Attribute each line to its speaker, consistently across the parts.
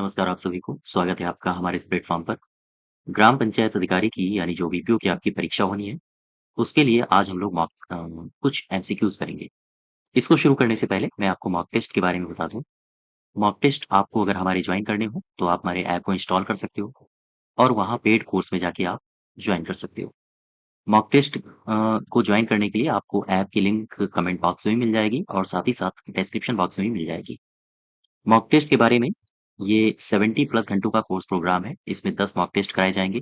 Speaker 1: नमस्कार आप सभी को। स्वागत है आपका हमारे इस प्लेटफ़ॉर्म पर। ग्राम पंचायत अधिकारी की यानी जो बीपीओ की आपकी परीक्षा होनी है, उसके लिए आज हम लोग कुछ एमसीक्यूज़ करेंगे। इसको शुरू करने से पहले मैं आपको मॉक टेस्ट के बारे में बता दूँ। मॉक टेस्ट आपको अगर हमारे जॉइन करने हो, तो आप हमारे ऐप को इंस्टॉल कर सकते हो और वहाँ पेड कोर्स में जाके आप जॉइन कर सकते हो। मॉक टेस्ट को जॉइन करने के लिए आपको ऐप की लिंक कमेंट बॉक्स में भी मिल जाएगी और साथ ही साथ डिस्क्रिप्शन बॉक्स में भी मिल जाएगी। मॉक टेस्ट के बारे में, ये 70 प्लस घंटों का कोर्स प्रोग्राम है। इसमें 10 मॉक टेस्ट कराए जाएँगे।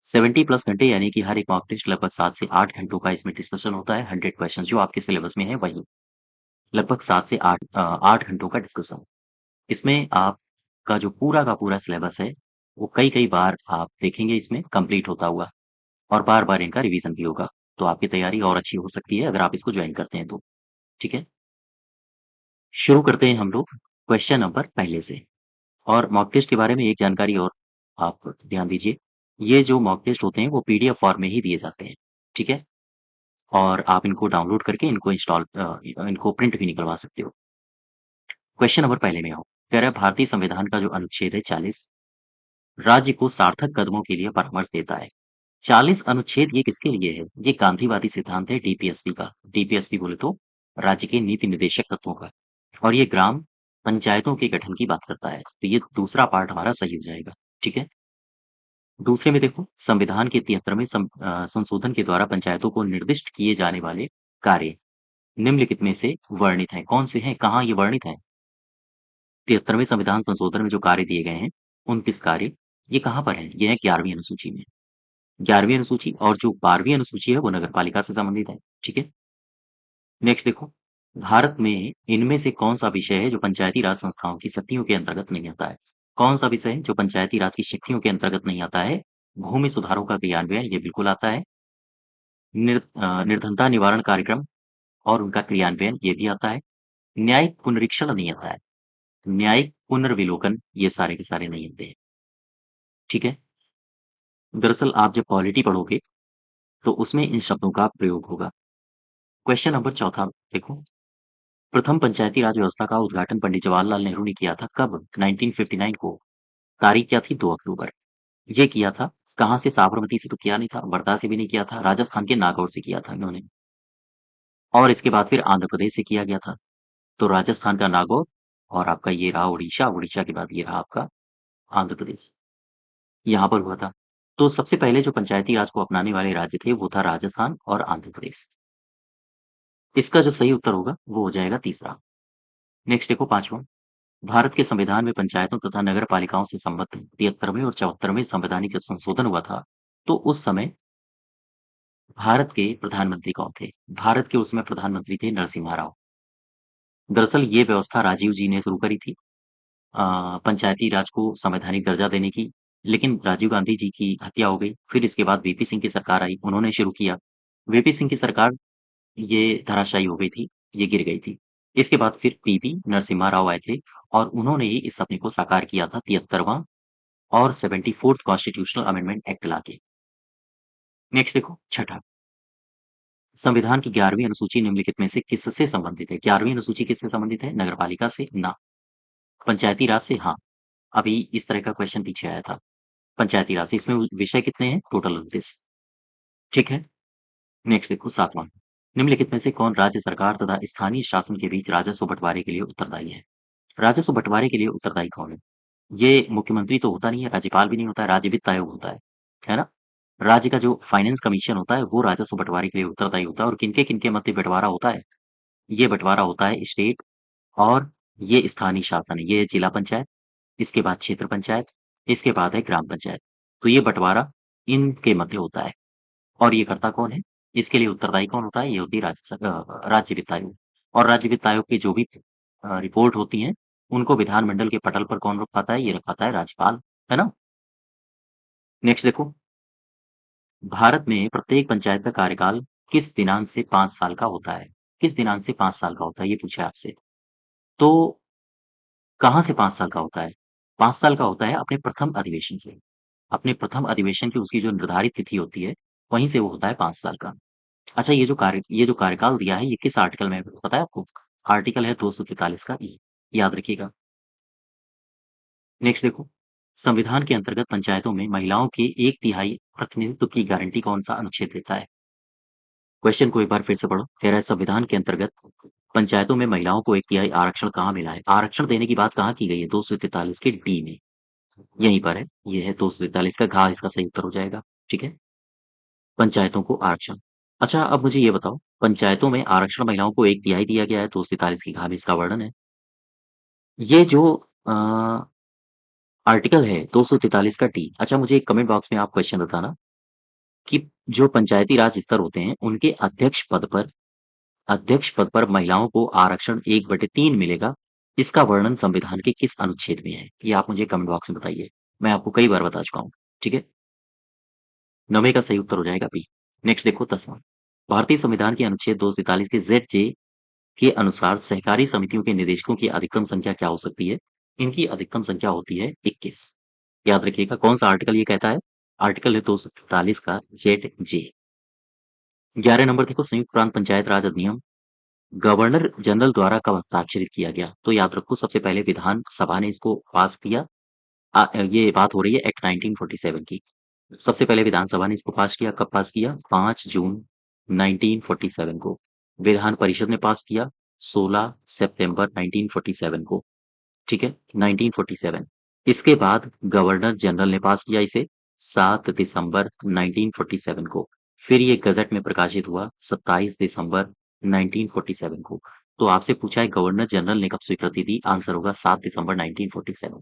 Speaker 1: 70 प्लस घंटे यानी कि हर एक मॉक टेस्ट लगभग 7 से 8 घंटों का इसमें डिस्कशन होता है। 100 क्वेश्चन जो आपके सिलेबस में है वही। लगभग 7 से 8 घंटों का डिस्कशन। इसमें आपका जो पूरा का पूरा सिलेबस है, वो कई-कई बार आप देखेंगे इसमें कंप्लीट होता हुआ और बार-बार इनका रिवीजन भी होगा। तो आपकी तैयारी और अच्छी हो सकती है अगर आप इसको जॉइन करते हैं तो। ठीक है? शुरू करते हैं हम लोग क्वेश्चन नंबर पहले से। और मॉक टेस्ट के बारे में एक जानकारी और आप ध्यान दीजिए, ये जो मॉक टेस्ट होते हैं वो पीडीएफ फॉर्म में ही दिए जाते हैं, ठीक है? और आप इनको डाउनलोड करके इनको प्रिंट भी निकलवा सकते हो। क्वेश्चन नंबर पहले में आओ, कह रहा है भारतीय संविधान का जो अनुच्छेद है 40 राज्य को सार्थक कदमों के लिए परामर्श देता है। 40 अनुच्छेद ये किसके लिए है? ये गांधीवादी सिद्धांत है डीपीएसपी का। डीपीएसपी बोले तो राज्य के नीति निर्देशक तत्वों का। और ये ग्राम पंचायतों के गठन की बात करता है। तो ये दूसरा पार्ट हमारा सही हो जाएगा, ठीक है? दूसरे में देखो, संविधान के 73वें संशोधन के द्वारा पंचायतों को निर्दिष्ट किए जाने वाले कार्य निम्नलिखित में से वर्णित हैं। कौन से हैं? कहाँ ये वर्णित हैं? 73वें संविधान संशोधन में जो कार्य दिए गए हैं, 29 कार्य, ये कहाँ पर हैं? ये है 11वीं अनुसूची में। 11वीं अनुसूची और जो 12वीं अनुसूची है, वो नगरपालिका से संबंधित है, ठीक है? नेक्स्ट देखो, भारत में इनमें से कौन-सा विषय है जो पंचायती राज संस्थाओं की शक्तियों के अंतर्गत नहीं आता है? कौन-सा विषय है जो पंचायती राज की शक्तियों के अंतर्गत नहीं आता है? भूमि सुधारों का क्रियान्वयन, ये बिल्कुल आता है। निर्धनता निवारण कार्यक्रम और उनका क्रियान्वयन, ये भी आता है। न्यायिक पुनरीक्षण नहीं आता है। न्यायिक पुनर्विलोकन, ये सारे के सारे नहीं आते हैं, ठीक है? दरअसल आप जब पॉलिटी पढ़ोगे, तो उसमें इन शब्दों का प्रयोग होगा। क्वेश्चन नंबर चौथा देखो, प्रथम पंचायती राज व्यवस्था का उद्घाटन पंडित जवाहरलाल नेहरू ने किया था कब? 1959 को। तारीख क्या थी? 2 अक्टूबर। ये किया था कहाँ से? साबरमती से तो किया नहीं था, वर्धा से भी नहीं किया था, राजस्थान के नागौर से किया था इन्होंने। और इसके बाद फिर आंध्र प्रदेश से किया गया था। तो राजस्थान का नागौर और आपका ये रहा उड़ीसा, उड़ीसा के बाद ये रहा आपका आंध्र प्रदेश, यहाँ पर हुआ था। तो सबसे पहले जो पंचायती राज को अपनाने वाले राज्य थे, वो था राजस्थान और आंध्र प्रदेश। इसका जो सही उत्तर होगा, वो हो जाएगा तीसरा। नेक्स्ट देखो 5वां, भारत के संविधान में पंचायतों तथा नगर पालिकाओं से संबद्ध 73वें और 74वें संवैधानिक जब संशोधन हुआ था, तो उस समय भारत के प्रधानमंत्री कौन थे? भारत के उस समय प्रधानमंत्री थे नरसिम्हा राव। दरअसल ये व्यवस्था राजीव जी ने शुरू करी थी, पंचायती राज को संवैधानिक दर्जा देने की, लेकिन राजीव गांधी जी की हत्या हो गई। फिर इसके बाद वीपी सिंह की सरकार आई, उन्होंने शुरू किया। वीपी सिंह की सरकार ये धराशायी हो गई थी, ये गिर गई थी। इसके बाद फिर पीवी नरसिम्हा राव आए थे और उन्होंने ही इस सपने को साकार किया था 73वां और 74th कॉन्स्टिट्यूशनल अमेंडमेंट एक्ट लाके। नेक्स्ट देखो छठा, संविधान की 11वीं अनुसूची निम्नलिखित में से किससे संबंधित है? 11वीं अनुसूची किससे संबंधित है? नगरपालिका से? ना। पंचायती राज से? हाँ। अभी इस तरह का क्वेश्चन पीछे आया था। पंचायती राज से, इसमें विषय कितने हैं? टोटल 29, ठीक है? नेक्स्ट देखो 7वां, निम्नलिखित में से कौन राज्य सरकार तथा स्थानीय शासन के बीच राजस्व बँटवारे के लिए उत्तरदायी है? राजस्व बँटवारे के लिए उत्तरदायी कौन है? ये मुख्यमंत्री तो होता नहीं है, राज्यपाल भी नहीं होता है, राज्य वित्त आयोग होता है ना? राज्य का जो फाइनेंस कमीशन होता है, वो राजस्व बँटवारे के लिए उत्तरदायी होता है और किनके-किनके मध्य बँटवारा होता है? ये बँटवारा होता है स्टेट और ये स्थानीय शासन है, ये है जिला पंचायत, इसके बाद क्षेत्र पंचायत, इसके बाद है ग्राम पंचायत। तो ये बँटवारा इनके मध्य होता है और ये करता कौन है? इसके लिए उत्तरदायी कौन होता है? ये होती है राज्य वित्त आयोग और राज्य वित्त आयोग की जो भी रिपोर्ट होती हैं, उनको विधानमंडल के पटल पर कौन रखवाता है? ये रखवाता है राज्यपाल, है ना? नेक्स्ट देखो, भारत में प्रत्येक पंचायत का कार्यकाल किस दिनांक से 5 साल का होता है? किस दिनांक से 5 साल का होता है? ये पूछा है आपसे। तो कहाँ से 5 साल का होता है? 5 साल का होता है अपने प्रथम अधिवेशन से। अपने प्रथम अधिवेशन की उसकी जो निर्धारित तिथि होती है, वहीं से वो होता है 5 साल का। अच्छा, ये जो कार्यकाल दिया है, ये किस आर्टिकल में है पता है आपको? आर्टिकल है 243 का ई, याद रखिएगा। नेक्स्ट देखो, संविधान के अंतर्गत पंचायतों में महिलाओं के 1/3 प्रतिनिधित्व की गारंटी कौन-सा अनुच्छेद देता है? क्वेश्चन को एक बार फिर से पढ़ो। कह रहा है संविधान के अंतर्गत पंचायतों में महिलाओं को 1/3 आरक्षण कहाँ मिला है? आरक्षण देने की बात कहाँ की गई है? 243 के डी में। यहीं पर है। ये है 243 का घ इसका सही उत्तर हो जाएगा। ठीक है? पंचायतों को आरक्षण। अच्छा, अब मुझे ये बताओ, पंचायतों में आरक्षण महिलाओं को 1/3 दिया गया है, 243 की घ में इसका वर्णन है। ये जो अ, आर्टिकल है 243 का टी। अच्छा, मुझे एक कमेंट बॉक्स में आप क्वेश्चन बताना कि जो पंचायती राज स्तर होते हैं, उनके अध्यक्ष पद पर महिलाओं को आरक्षण 1/3 मिलेगा। इसका वर्णन संविधान के किस अनुच्छेद में है? ये आप मुझे कमेंट बॉक्स में बताइए। मैं आपको कई बार बता चुका हूँ। ठीक है? 9वें का सही उत्तर हो जाएगा बी। नेक्स्ट देखो 10वां। भारतीय संविधान के अनुच्छेद 243 के जेड जे के अनुसार सहकारी समितियों के निदेशकों की अधिकतम संख्या क्या हो सकती है? इनकी अधिकतम संख्या होती है 21। याद रखिएगा कौन सा आर्टिकल ये कहता है? आर्टिकल है 243 का जेड जे। 11 नंबर देखो, संयुक्त प्रांत पंचायत राज अधिनियम गवर्नर जनरल द्वारा कब हस्ताक्षरित किया गया? तो याद रखो सबसे पहले विधानसभा ने इसको पास किया। ये बात हो रही है एक्ट 1947 की। सबसे पहले विधानसभा ने इसको पास किया। कब पास किया? 5 जून 1947 को। विधान परिषद ने पास किया 16 सितंबर 1947 को। ठीक है? 1947। इसके बाद गवर्नर जनरल ने पास किया इसे 7 दिसंबर 1947 को। फिर ये गज़ट में प्रकाशित हुआ 27 दिसंबर 1947 को। तो आपसे पूछा है गवर्नर जनरल ने कब स्वीकृति दी? आंसर होगा 7 दिसंबर 1947।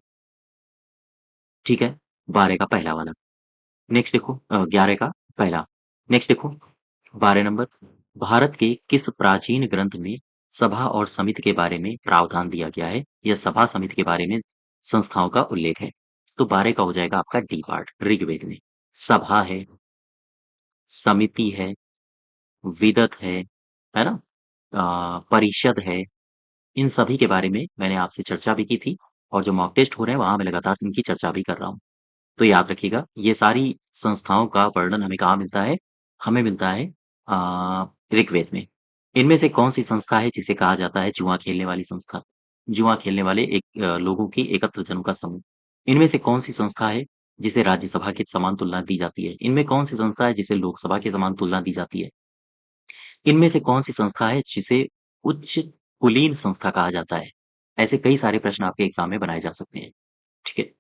Speaker 1: ठीक है? 12 का पहला वाला। नेक्स्ट देखो 11 का पहला। नेक्स्ट देखो 12 नंबर, भारत के किस प्राचीन ग्रंथ में सभा और समिति के बारे में प्रावधान दिया गया है या सभा समिति के बारे में संस्थाओं का उल्लेख है? तो 12 का हो जाएगा आपका डी पार्ट ऋग्वेद में। सभा है, समिति है, विदत है ना? परिषद है, इन सभी के बारे में मैंने आपसे चर्चा भी की थी और जो मॉक टेस्ट हो रहे हैं वहां मैं लगातार इनकी चर्चा भी कर रहा हूँ। तो याद रखिएगा ये सारी संस्थाओं का वर्णन हमें कहाँ मिलता है? हमें मिलता है ऋग्वेद में। इनमें से कौन-सी संस्था है जिसे कहा जाता है जुआ खेलने वाली संस्था? जुआ खेलने वाले लोगों की एकत्र जनों का समूह। इनमें से कौन-सी संस्था है जिसे राज्यसभा के समान तुलना दी जाती है? इनमें कौन-सी संस्था है जिसे लोकसभा के समान तुलना दी जाती है? इनमें से कौन-सी संस्था है जिसे उच्च कुलीन संस्था कहा जाता है? ऐसे कई सारे प्रश्न आपके एग्ज़ाम में बनाए जा सकते हैं। ठीक है?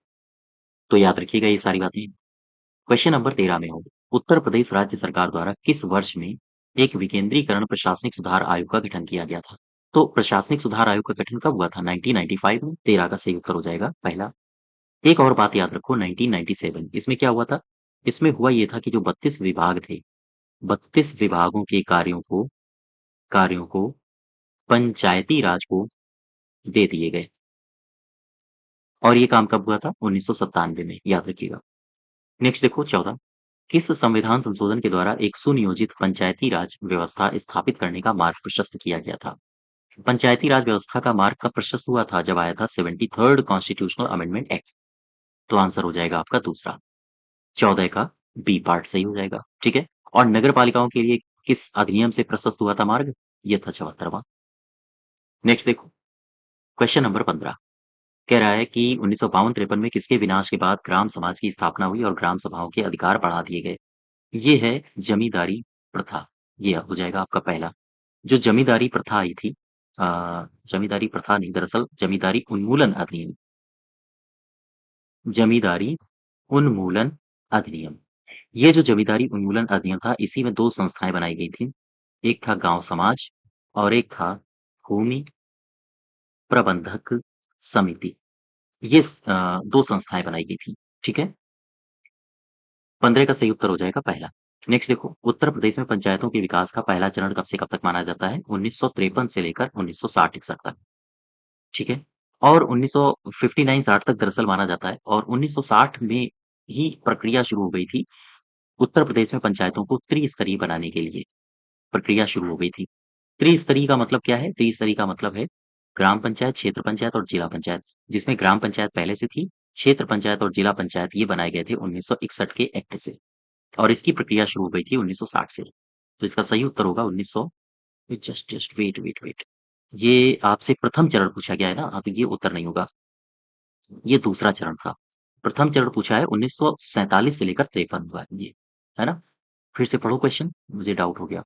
Speaker 1: तो याद रखिएगा ये सारी बातें। क्वेश्चन नंबर 13 में हो, उत्तर प्रदेश राज्य सरकार द्वारा किस वर्ष में एक विकेंद्रीकरण प्रशासनिक सुधार आयोग का गठन किया गया था? तो प्रशासनिक सुधार आयोग का गठन कब हुआ था? 1995 में। 13 का सही उत्तर हो जाएगा पहला। एक और बात याद रखो 1997 इसमें क्या हुआ था? इसमें हुआ ये था कि जो 32 विभाग थे, 32 विभागों के कार्यों को पंचायती राज को दे दिए गए और ये काम कब हुआ था? 1997 में, याद रखिएगा। नेक्स्ट देखो 14, किस संविधान संशोधन के द्वारा एक सुनियोजित पंचायती राज व्यवस्था स्थापित करने का मार्ग प्रशस्त किया गया था? पंचायती राज व्यवस्था का मार्ग कब प्रशस्त हुआ था? जब आया था 73rd कॉन्स्टिट्यूशनल अमेंडमेंट एक्ट। तो आंसर हो जाएगा आपका दूसरा। 14 का बी पार्ट सही हो जाएगा। ठीक है? और नगर पालिकाओं के लिए किस अधिनियम से प्रशस्त हुआ था मार्ग? ये था 74वां। नेक्स्ट देखो क्वेश्चन नंबर 15 कह रहा है कि 1952-53 में किसके विनाश के बाद ग्राम समाज की स्थापना हुई और ग्राम सभाओं के अधिकार बढ़ा दिए गए? ये है जमींदारी प्रथा। ये हो जाएगा आपका पहला। जो जमींदारी प्रथा आई थी जमींदारी प्रथा नहीं, दरअसल जमींदारी उन्मूलन अधिनियम। जमींदारी उन्मूलन अधिनियम। ये जो जमींदारी उन्मूलन अधिनियम था, इसी में 2 संस्थाएँ बनाई गई थीं। एक था गाँव समाज और एक था भूमि प्रबंधक समिति। 2 संस्थाएँ बनाई गई थीं। ठीक है? 15 का सही उत्तर हो जाएगा पहला। नेक्स्ट देखो, उत्तर प्रदेश में पंचायतों के विकास का पहला चरण कब से कब तक माना जाता है? 1953 से लेकर 1960-61 तक। ठीक है? और 1959-60 तक दरअसल माना जाता है और 1960 में ही प्रक्रिया शुरू हो गई थी, उत्तर प्रदेश में पंचायतों को त्रिस्तरीय बनाने के लिए प्रक्रिया शुरू हो गई थी। त्रिस्तरीय का मतलब क्या है? त्रिस्तरीय का मतलब है ग्राम पंचायत, क्षेत्र पंचायत और जिला पंचायत, जिसमें ग्राम पंचायत पहले से थी, क्षेत्र पंचायत और जिला पंचायत ये बनाए गए थे 1961 के एक्ट से और इसकी प्रक्रिया शुरू हो गई थी 1960 से। तो इसका सही उत्तर होगा 1900 जस्ट वेट। ये आपसे प्रथम चरण पूछा गया है ना? हाँ, तो ये उत्तर नहीं होगा। ये दूसरा चरण था। प्रथम चरण पूछा है 1947 से लेकर 53 हुआ है ये, है ना? फिर से पढ़ो क्वेश्चन, मुझे डाउट हो गया।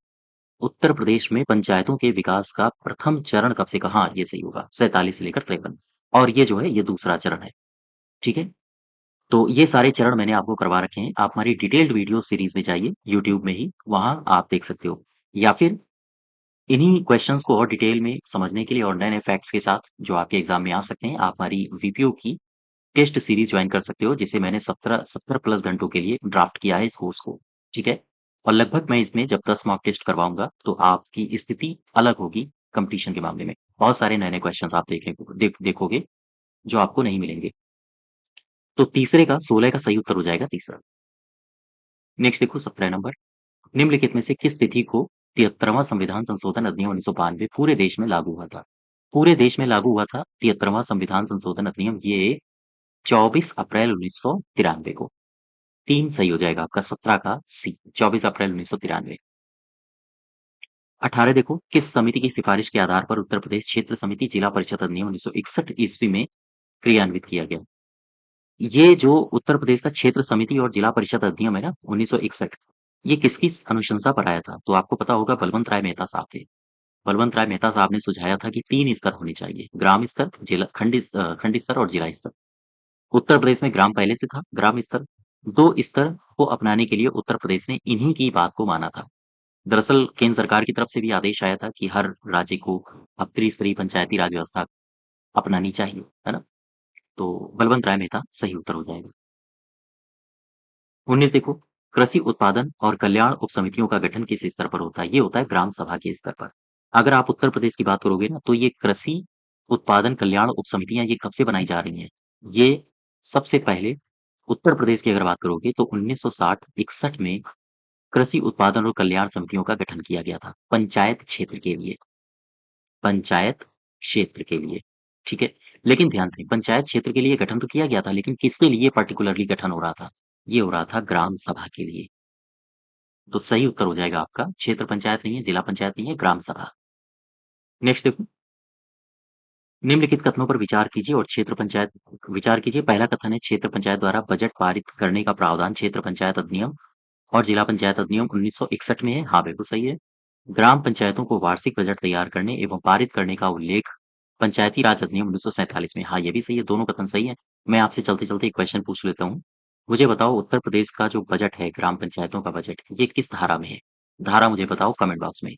Speaker 1: उत्तर प्रदेश में पंचायतों के विकास का प्रथम चरण कब से कहा? हाँ, ये सही होगा, 47 से लेकर 53 और ये जो है ये दूसरा चरण है, ठीक है? तो ये सारे चरण मैंने आपको करवा रखे हैं। आप हमारी डिटेल्ड वीडियो सीरीज़ में जाइए यूट्यूब में ही, वहाँ आप देख सकते हो। या फिर इन्हीं क्वेश्चंस को और डिटेल में समझने के लिए और नए-नए फैक्ट्स के साथ जो आपके एग्ज़ाम में आ सकते हैं, आप हमारी वीपीओ की टेस्ट सीरीज़ जॉइन कर सकते हो, जिसे मैंने 70 प्लस घंटों के लिए ड्राफ्ट किया है इस कोर्स को, ठीक है? और लगभग मैं इसमें जब 10 मॉक टेस्ट करवाऊँगा, तो आपकी स्थिति अलग होगी कॉम्पिटिशन के मामले में। बहुत सारे नए-नए क्वेश्चंस आप देखोगे, जो आपको नहीं मिलेंगे। तो तीसरे का 16 का सही उत्तर हो जाएगा तीसरा। नेक्स्ट देखो 17 नंबर, निम्नलिखित में से किस तिथि को 73वां संविधान संशोधन अधिनियम 1992 पूरे देश में लागू हुआ था? पूरे देश में लागू हुआ था 73वां संविधान संशोधन अधिनियम ये 24 अप्रैल 1993 को। 3 सही हो जाएगा आपका 17 का सी, 24 अप्रैल 1993। 18 देखो, किस समिति की सिफारिश के आधार पर उत्तर प्रदेश क्षेत्र समिति जिला परिषद अधिनियम 1961 ईस्वी में क्रियान्वित किया गया? ये जो उत्तर प्रदेश का क्षेत्र समिति और जिला परिषद अधिनियम है ना 1961, ये किसकी अनुशंसा पर आया था? तो आपको पता होगा बलवंत राय मेहता साहब थे। बलवंत राय मेहता साहब ने सुझाया था कि 3 स्तर होने चाहिए, ग्राम स्तर, खंड स्तर और जिला स्तर। उत्तर प्रदेश में ग्राम पहले से था, ग्राम स्तर। 2 स्तर को अपनाने के लिए उत्तर प्रदेश ने इन्हीं की बात को माना था। दरअसल केंद्र सरकार की तरफ से भी आदेश आया था कि हर राज्य को अब त्रिस्तरीय पंचायती राज व्यवस्था अपनानी चाहिए, है ना? तो बलवंत राय मेहता सही उत्तर हो जाएगा। 19 देखो, कृषि उत्पादन और कल्याण उपसमितियों का गठन किस स्तर पर होता है? ये होता है ग्राम सभा के स्तर पर। अगर आप उत्तर प्रदेश की बात करोगे ना, तो ये कृषि उत्पादन कल्याण उपसमितियाँ ये कब से बनाई जा रही हैं? ये सबसे पहले उत्तर प्रदेश की अगर बात करोगे तो 1960-61 में कृषि उत्पादन और कल्याण समितियों का गठन किया गया था, पंचायत क्षेत्र के लिए, ठीक है? लेकिन ध्यान दें, पंचायत क्षेत्र के लिए गठन तो किया गया था, लेकिन किसके लिए पार्टिकुलरली गठन हो रहा था? ये हो रहा था ग्राम सभा के लिए। तो सही उत्तर हो जाएगा आपका क्षेत्र पंचायत नहीं है, जिला पंचायत नहीं है, ग्राम सभा। नेक्स्ट देखो, निम्नलिखित कथनों पर विचार कीजिए। पहला कथन है क्षेत्र पंचायत द्वारा बजट पारित करने का प्रावधान क्षेत्र पंचायत अधिनियम और जिला पंचायत अधिनियम 1961 में है। हाँ, बिल्कुल सही है। ग्राम पंचायतों को वार्षिक बजट तैयार करने एवं पारित करने का उल्लेख पंचायती राज अधिनियम 1947 में। हाँ, ये भी सही है, दोनों कथन सही है। मैं आपसे चलते-चलते एक क्वेश्चन पूछ लेता हूँ। मुझे बताओ उत्तर प्रदेश का जो बजट है, ग्राम पंचायतों का बजट, ये किस धारा में है? धारा मुझे बताओ कमेंट बॉक्स में।